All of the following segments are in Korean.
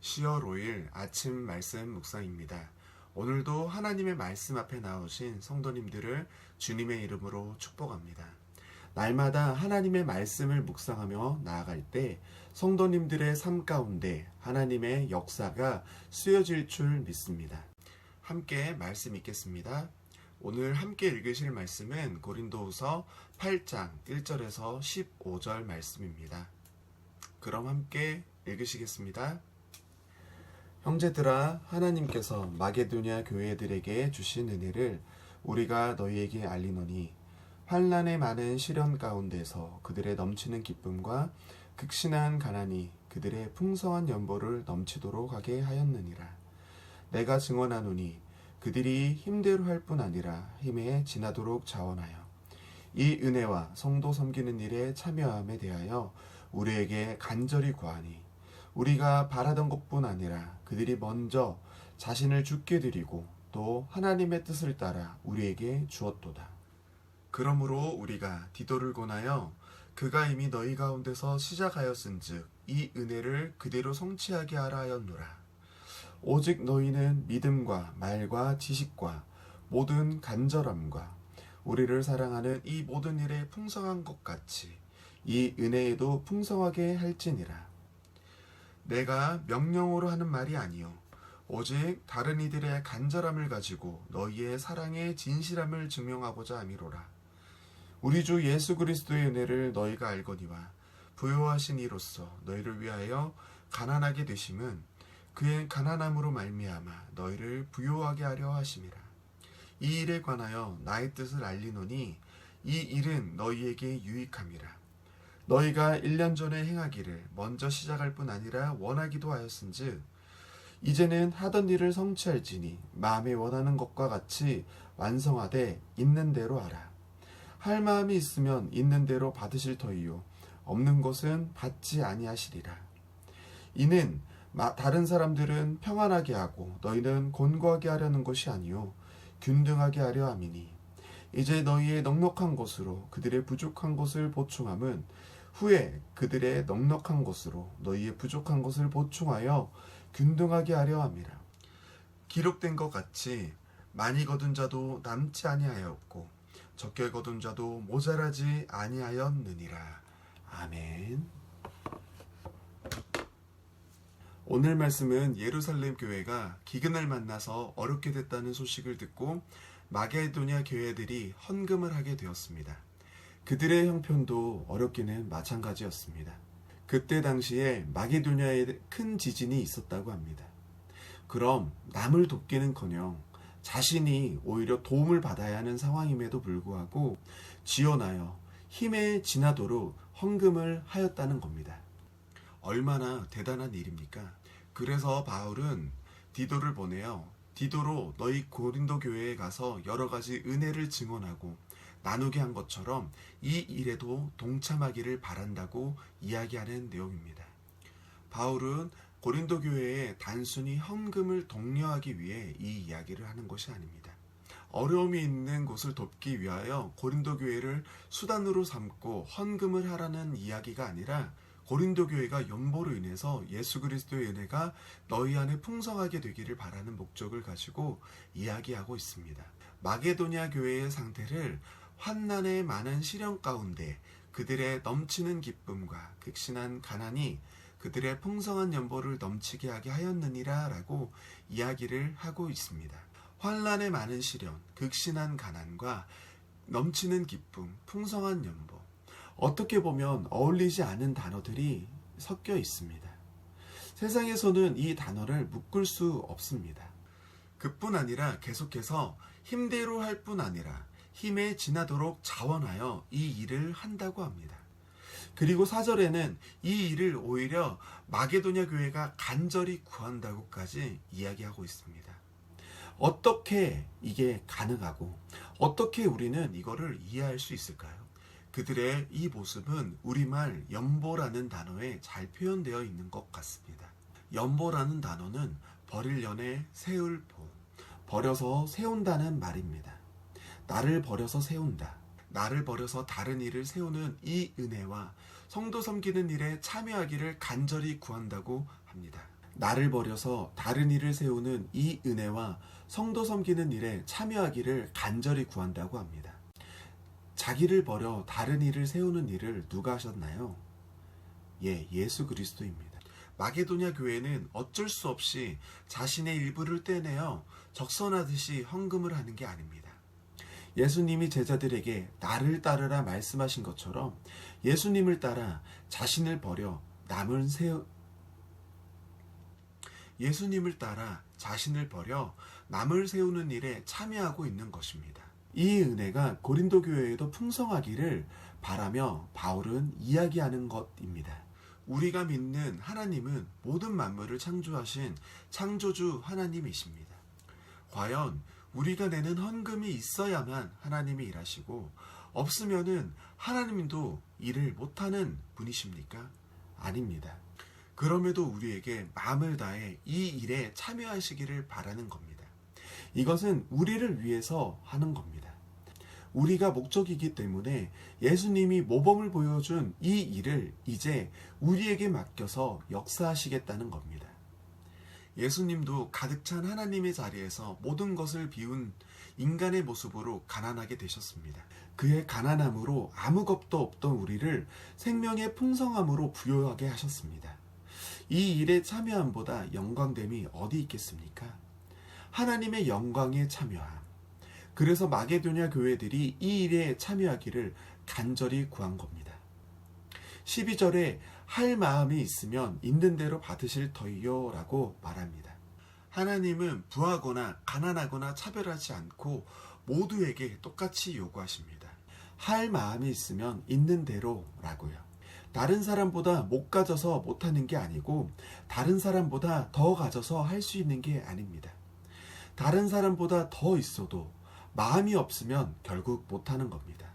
10월 5일 아침 말씀 묵상입니다. 오늘도 하나님의 말씀 앞에 나오신 성도님들을 주님의 이름으로 축복합니다. 날마다 하나님의 말씀을 묵상하며 나아갈 때 성도님들의 삶 가운데 하나님의 역사가 쓰여질 줄 믿습니다. 함께 말씀 읽겠습니다. 오늘 함께 읽으실 말씀은 고린도후서 8장 1절에서 15절 말씀입니다. 그럼 함께 읽으시겠습니다. 형제들아, 하나님께서 마게도냐 교회들에게 주신 은혜를 우리가 너희에게 알리노니 환난의 많은 시련 가운데서 그들의 넘치는 기쁨과 극신한 가난이 그들의 풍성한 연보를 넘치도록 하게 하였느니라. 내가 증언하노니 그들이 힘대로 할 뿐 아니라 힘에 지나도록 자원하여 이 은혜와 성도 섬기는 일에 참여함에 대하여 우리에게 간절히 구하니 우리가 바라던 것뿐 아니라 그들이 먼저 자신을 주께 드리고 또 하나님의 뜻을 따라 우리에게 주었도다. 그러므로 우리가 디도를 권하여 그가 이미 너희 가운데서 시작하였은즉 이 은혜를 그대로 성취하게 하라 하였노라. 오직 너희는 믿음과 말과 지식과 모든 간절함과 우리를 사랑하는 이 모든 일에 풍성한 것 같이 이 은혜에도 풍성하게 할지니라. 내가 명령으로 하는 말이 아니요 오직 다른 이들의 간절함을 가지고 너희의 사랑의 진실함을 증명하고자 함이로라. 우리 주 예수 그리스도의 은혜를 너희가 알거니와 부요하신 이로써 너희를 위하여 가난하게 되심은 그의 가난함으로 말미암아 너희를 부요하게 하려 하심이라. 이 일에 관하여 나의 뜻을 알리노니 이 일은 너희에게 유익함이라. 너희가 1년 전에 행하기를 먼저 시작할 뿐 아니라 원하기도 하였은즉 이제는 하던 일을 성취할지니 마음에 원하는 것과 같이 완성하되 있는 대로 하라. 할 마음이 있으면 있는 대로 받으실 터이요 없는 것은 받지 아니하시리라. 이는 다른 사람들은 평안하게 하고 너희는 곤고하게 하려는 것이 아니요 균등하게 하려 함이니 이제 너희의 넉넉한 것으로 그들의 부족한 것을 보충함은 후에 그들의 넉넉한 것으로 너희의 부족한 것을 보충하여 균등하게 하려 함이라. 기록된 것 같이 많이 거둔 자도 남지 아니하였고 적게 거둔 자도 모자라지 아니하였느니라. 아멘. 오늘 말씀은 예루살렘 교회가 기근을 만나서 어렵게 됐다는 소식을 듣고 마게도냐 교회들이 헌금을 하게 되었습니다. 그들의 형편도 어렵기는 마찬가지였습니다. 그때 당시에 마게도냐에 큰 지진이 있었다고 합니다. 그럼 남을 돕기는커녕 자신이 오히려 도움을 받아야 하는 상황임에도 불구하고 지원하여 힘에 지나도록 헌금을 하였다는 겁니다. 얼마나 대단한 일입니까? 그래서 바울은 디도를 보내어 디도로 너희 고린도 교회에 가서 여러 가지 은혜를 증언하고 나누게 한 것처럼 이 일에도 동참하기를 바란다고 이야기하는 내용입니다. 바울은 고린도 교회에 단순히 헌금을 독려하기 위해 이 이야기를 하는 것이 아닙니다. 어려움이 있는 곳을 돕기 위하여 고린도 교회를 수단으로 삼고 헌금을 하라는 이야기가 아니라 고린도 교회가 연보로 인해서 예수 그리스도의 은혜가 너희 안에 풍성하게 되기를 바라는 목적을 가지고 이야기하고 있습니다. 마게도냐 교회의 상태를 환난의 많은 시련 가운데 그들의 넘치는 기쁨과 극신한 가난이 그들의 풍성한 연보를 넘치게 하게 하였느니라 라고 이야기를 하고 있습니다. 환난의 많은 시련, 극신한 가난과 넘치는 기쁨, 풍성한 연보, 어떻게 보면 어울리지 않은 단어들이 섞여 있습니다. 세상에서는 이 단어를 묶을 수 없습니다. 그뿐 아니라 계속해서 힘대로 할 뿐 아니라 힘에 지나도록 자원하여 이 일을 한다고 합니다. 그리고 4절에는 이 일을 오히려 마게도냐 교회가 간절히 구한다고까지 이야기하고 있습니다. 어떻게 이게 가능하고 어떻게 우리는 이거를 이해할 수 있을까요? 그들의 이 모습은 우리말 연보라는 단어에 잘 표현되어 있는 것 같습니다. 연보라는 단어는 버리려내 세울 보, 버려서 세운다는 말입니다. 나를 버려서 세운다. 나를 버려서 다른 일을 세우는 이 은혜와 성도 섬기는 일에 참여하기를 간절히 구한다고 합니다. 나를 버려서 다른 일을 세우는 이 은혜와 성도 섬기는 일에 참여하기를 간절히 구한다고 합니다. 자기를 버려 다른 일을 세우는 일을 누가 하셨나요? 예수 그리스도입니다. 마게도냐 교회는 어쩔 수 없이 자신의 일부를 떼내어 적선하듯이 헌금을 하는 게 아닙니다. 예수님이 제자들에게 나를 따르라 말씀하신 것처럼 예수님을 따라 자신을 버려 남을 세우는 일에 참여하고 있는 것입니다. 이 은혜가 고린도 교회에도 풍성하기를 바라며 바울은 이야기하는 것입니다. 우리가 믿는 하나님은 모든 만물을 창조하신 창조주 하나님이십니다. 과연 우리가 내는 헌금이 있어야만 하나님이 일하시고 없으면은 하나님도 일을 못하는 분이십니까? 아닙니다. 그럼에도 우리에게 마음을 다해 이 일에 참여하시기를 바라는 겁니다. 이것은 우리를 위해서 하는 겁니다. 우리가 목적이기 때문에 예수님이 모범을 보여준 이 일을 이제 우리에게 맡겨서 역사하시겠다는 겁니다. 예수님도 가득 찬 하나님의 자리에서 모든 것을 비운 인간의 모습으로 가난하게 되셨습니다. 그의 가난함으로 아무 겁도 없던 우리를 생명의 풍성함으로 부요하게 하셨습니다. 이 일에 참여함보다 영광됨이 어디 있겠습니까? 하나님의 영광에 참여함. 그래서 마게도냐 교회들이 이 일에 참여하기를 간절히 구한 겁니다. 12절에 할 마음이 있으면 있는 대로 받으실 터이요 라고 말합니다. 하나님은 부하거나 가난하거나 차별하지 않고 모두에게 똑같이 요구하십니다. 할 마음이 있으면 있는 대로 라고요. 다른 사람보다 못 가져서 못하는 게 아니고 다른 사람보다 더 가져서 할 수 있는 게 아닙니다. 다른 사람보다 더 있어도 마음이 없으면 결국 못하는 겁니다.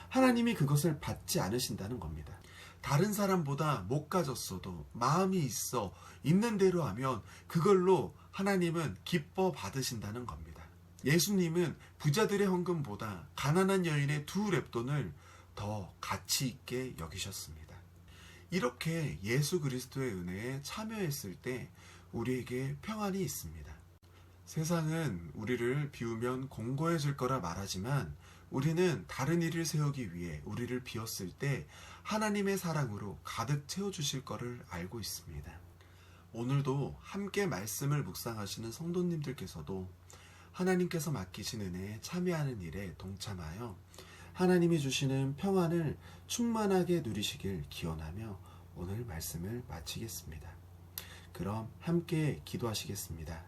하나님이 그것을 받지 않으신다는 겁니다. 다른 사람보다 못 가졌어도 마음이 있어 있는 대로 하면 그걸로 하나님은 기뻐 받으신다는 겁니다. 예수님은 부자들의 헌금보다 가난한 여인의 2렙돈을 더 가치 있게 여기셨습니다. 이렇게 예수 그리스도의 은혜에 참여했을 때 우리에게 평안이 있습니다. 세상은 우리를 비우면 공고해질 거라 말하지만 우리는 다른 일을 세우기 위해 우리를 비웠을 때 하나님의 사랑으로 가득 채워주실 거를 알고 있습니다. 오늘도 함께 말씀을 묵상하시는 성도님들께서도 하나님께서 맡기신 은혜에 참여하는 일에 동참하여 하나님이 주시는 평안을 충만하게 누리시길 기원하며 오늘 말씀을 마치겠습니다. 그럼 함께 기도하시겠습니다.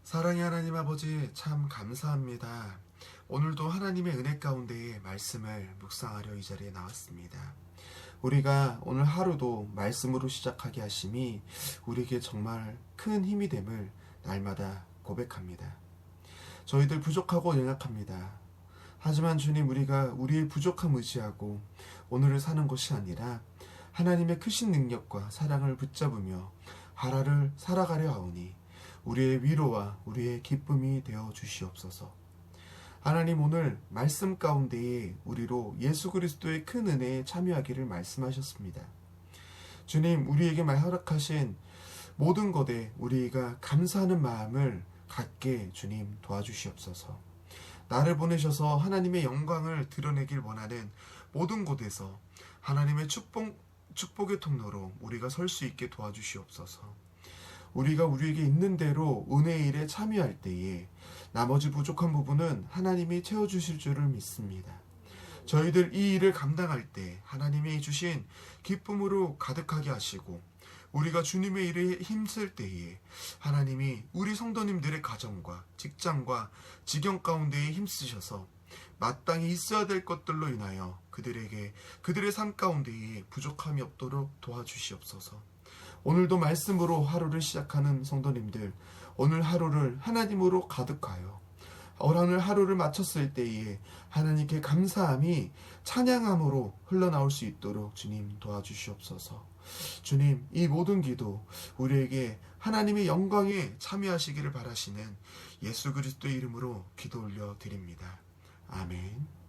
사랑의 하나님 아버지, 참 감사합니다. 오늘도 하나님의 은혜 가운데에 말씀을 묵상하려 이 자리에 나왔습니다. 우리가 오늘 하루도 말씀으로 시작하게 하심이 우리에게 정말 큰 힘이 됨을 날마다 고백합니다. 저희들 부족하고 연약합니다. 하지만 주님, 우리가 우리의 부족함 의지하고 오늘을 사는 것이 아니라 하나님의 크신 능력과 사랑을 붙잡으며 하루를 살아가려 하오니 우리의 위로와 우리의 기쁨이 되어 주시옵소서. 하나님, 오늘 말씀 가운데에 우리로 예수 그리스도의 큰 은혜에 참여하기를 말씀하셨습니다. 주님, 우리에게 허락하신 모든 것에 우리가 감사하는 마음을 갖게 주님 도와주시옵소서. 나를 보내셔서 하나님의 영광을 드러내길 원하는 모든 곳에서 하나님의 축복의 통로로 우리가 설 수 있게 도와주시옵소서. 우리가 우리에게 있는 대로 은혜의 일에 참여할 때에 나머지 부족한 부분은 하나님이 채워주실 줄을 믿습니다. 저희들 이 일을 감당할 때 하나님이 주신 기쁨으로 가득하게 하시고 우리가 주님의 일에 힘쓸 때에 하나님이 우리 성도님들의 가정과 직장과 직영 가운데에 힘쓰셔서 마땅히 있어야 될 것들로 인하여 그들의 삶 가운데에 부족함이 없도록 도와주시옵소서. 오늘도 말씀으로 하루를 시작하는 성도님들, 오늘 하루를 하나님으로 가득하여 오늘 하루를 마쳤을 때에 하나님께 감사함이 찬양함으로 흘러나올 수 있도록 주님 도와주시옵소서. 주님, 이 모든 기도 우리에게 하나님의 영광에 참여하시기를 바라시는 예수 그리스도의 이름으로 기도 올려 드립니다. 아멘.